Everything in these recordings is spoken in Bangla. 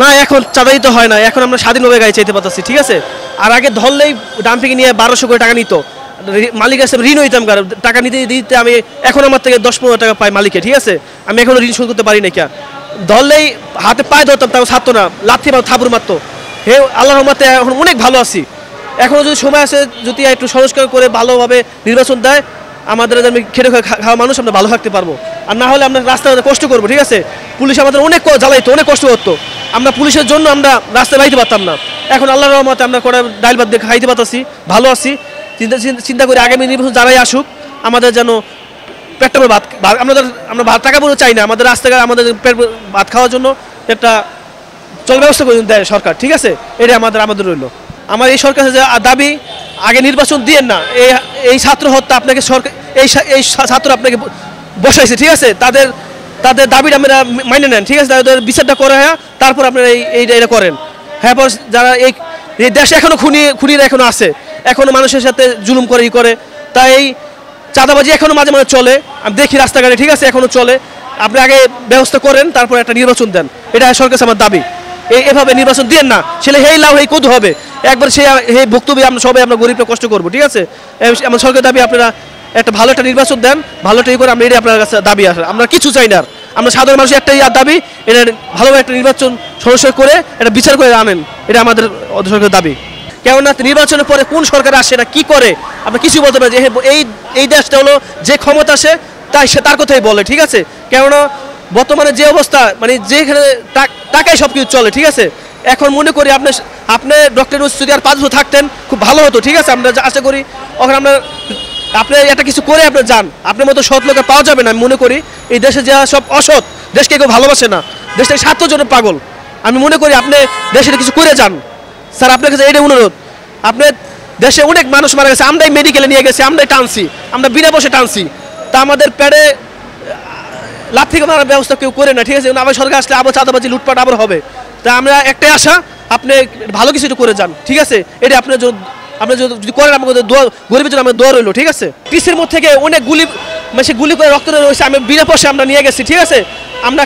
না এখন চাঁদা দিতে হয় না, এখন আমরা স্বাধীনভাবে গাড়ি চাইতে পারতেছি, ঠিক আছে। আর আগে ধরলেই ডাম্পিং নিয়ে 1200 করে টাকা নিত, মালিক কাছে ঋণ হইতাম, টাকা নিতে দিতে আমি এখন আমার থেকে 10-15 টাকা পাই মালিকে, ঠিক আছে। আমি এখনো ঋণ শোধ করতে পারি না, কে ধরলেই হাতে পায়ে ধরতাম, তাও ছাড়তো না, লাথি বা থাবুর মারতো। হে আল্লাহর রহমতে এখন অনেক ভালো আছি। এখনও যদি সময় আছে, যদি একটু সংস্কার করে ভালোভাবে নির্বাচন দেয়, আমাদের খেটে খাওয়া মানুষ আমরা ভালো থাকতে পারবো। আর না হলে আমরা রাস্তায় কষ্ট করবো, ঠিক আছে। পুলিশ আমাদের অনেক জ্বালাইতো, অনেক কষ্ট করতো, আমরা পুলিশের জন্য আমরা রাস্তায় বাইতে পারতাম না। এখন আল্লাহর রহমতে আমরা কটা ডাইল ভাত দিয়ে খাইতে পারতেছি, ভালো আছি। চিন্তা করি আগামী নির্বাচন যারাই আসুক, আমাদের যেন পেটটা ভাত, আমরা ভাত টাকা পুরো চাই না, আমাদের রাস্তাঘাট আমাদের পেট ভাত খাওয়ার জন্য একটা চল ব্যবস্থা করে দেয় সরকার, ঠিক আছে। এটা আমাদের রইল। আমার এই সরকারের যে দাবি, আগে নির্বাচন দিয়েন না, এই ছাত্র হত্যা আপনাকে সরকার, এই ছাত্র আপনাকে বসাইছে, ঠিক আছে। তাদের দাবিটা আপনারা মাইনে নেন, ঠিক আছে, তাদের বিচারটা করে, হ্যাঁ, তারপর আপনারা এইটা করেন। হ্যাঁ, যারা এই দেশে এখনো খুনিরা এখনো আছে, এখনো মানুষের সাথে জুলুম করে, তাই এই চাঁদাবাজি এখনো মাঝে মাঝে চলে, আমি দেখি রাস্তাঘাটে, ঠিক আছে, এখনো চলে। আপনি আগে ব্যবস্থা করেন, তারপর একটা নির্বাচন দেন, এটা সরকার আমার দাবি। এভাবে নির্বাচন দিয়েন না, ছেলে হেই লাভ হেই কদু হবে, একবার সেই ভুক্তভোগী আমরা সবাই, আমরা গরিবরা কষ্ট করবো, ঠিক আছে। আমার সরকার দাবি আপনারা একটা ভালো একটা নির্বাচন দেন, ভালো একটা করে, আমরা এটাই আপনার কাছে দাবি আসে, আমরা কিছু চাই না। আমরা সাধারণ মানুষের একটাই দাবি, এটা ভালোভাবে একটা নির্বাচন সংস্কার করে এটা বিচার করে আনেন, এটা আমাদের সরকারের দাবি। কেননা নির্বাচনের পরে কোন সরকার আসে না কি করে আমরা কিছু বলতে পারি, যে এই দেশটা হলো যে ক্ষমতা আসে তাই সে তার কথাই বলে, ঠিক আছে। কেননা বর্তমানে যে অবস্থা, মানে যেখানে টাকায় সব কিছু চলে, ঠিক আছে। এখন মনে করি আপনি ডক্টর ইউনূস যদি আর 5 বছর থাকতেন খুব ভালো হতো, ঠিক আছে। আমরা আশা করি ওখানে আপনি একটা কিছু করে আপনি যান, আপনার মতো সৎ লোকের পাওয়া যাবে না। আমি মনে করি এই দেশে যা সব অসৎ, দেশকে কেউ ভালোবাসে না, দেশটাকে স্বার্থের জন্য পাগল। আমি মনে করি আপনি দেশে কিছু করে যান স্যার, আপনার কাছে এটাই অনুরোধ। আপনার দেশে অনেক মানুষ মারা গেছে, আমরাই মেডিকেলে নিয়ে গেছি, আমরাই টানছি, আমরা বিনা বসে টানছি, তা আমাদের পেটে লাথি মারার ব্যবস্থা কেউ করে না, ঠিক আছে। আবার সরকার আসলে আবার চাঁদাবাজি লুটপাট আবার হবে, তা আমরা একটাই আশা, আপনি ভালো কিছু করে যান, ঠিক আছে। এটা আপনি যদি করেন, আমাদের গরিবের জন্য আমার দোয়া রইল, ঠিক আছে। টিসির মধ্যে থেকে অনেক গুলি করে রক্ত রয়েছে, আমি বিনা পয়সা আমরা নিয়ে গেছি, ঠিক আছে। আমরা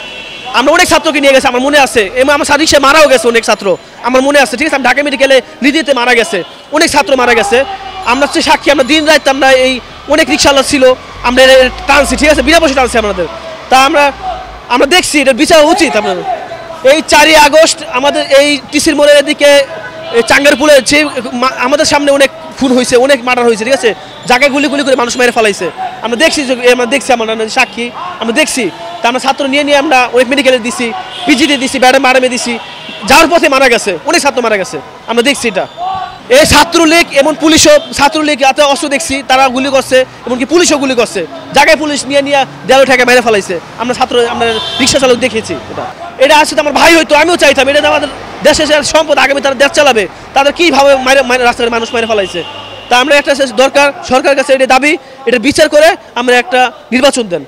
অনেক ছাত্রকে নিয়ে গেছি, আমার মনে আছে, এবং আমার সাথে মারাও গেছে অনেক ছাত্র, আমার মনে আছে, ঠিক আছে। আমি ঢাকা মেডিকেলে নিদিতে মারা গেছে, অনেক ছাত্র মারা গেছে, আমরা হচ্ছে সাক্ষী। আমরা দিন রাত আমরা এই অনেক রিক্সাওয়ালা ছিল, আমরা টানছি, ঠিক আছে, বিনা পয়সা টানছি আমাদের। তা আমরা দেখছি এটা বিচার উচিত আপনাদের। এই 4ই আগস্ট আমাদের এই টিসির মোড়ের দিকে চাঙ্গারপুলে যে আমাদের সামনে অনেক খুন হয়েছে, অনেক মার্ডার হয়েছে, ঠিক আছে। জায়গায় গুলি করে মানুষ মেরে ফেলাইছে, আমরা দেখছি, আমরা সাক্ষী, আমরা দেখছি। তা আমরা ছাত্র নিয়ে আমরা অনেক মেডিকেলে দিছি, পিজিতে দিছি, ম্যাডামে দিছি, যাওয়ার পথে মারা গেছে, অনেক ছাত্র মারা গেছে, আমরা দেখছি এটা। এই ছাত্রলীগ এমন পুলিশও, ছাত্রলীগ এত অস্ত্র দেখছি, তারা গুলি করছে, এমনকি পুলিশও গুলি করছে, জায়গায় পুলিশ নিয়ে দেয়ালে ঠেকে মেরে ফেলাইছে। আমরা রিক্সা চালক দেখেছি। এটা আসলে আমার ভাই হয়তো, আমিও চাইতাম, এটা আমাদের দেশের সম্পদ, আগামী তারা দেশ চালাবে, তাদের কীভাবে রাস্তায় মানুষ মেরে ফেলাইছে। তা আমরা একটা দরকার সরকারের কাছে এটা দাবি, এটা বিচার করে আমরা একটা নির্বাচন দেন।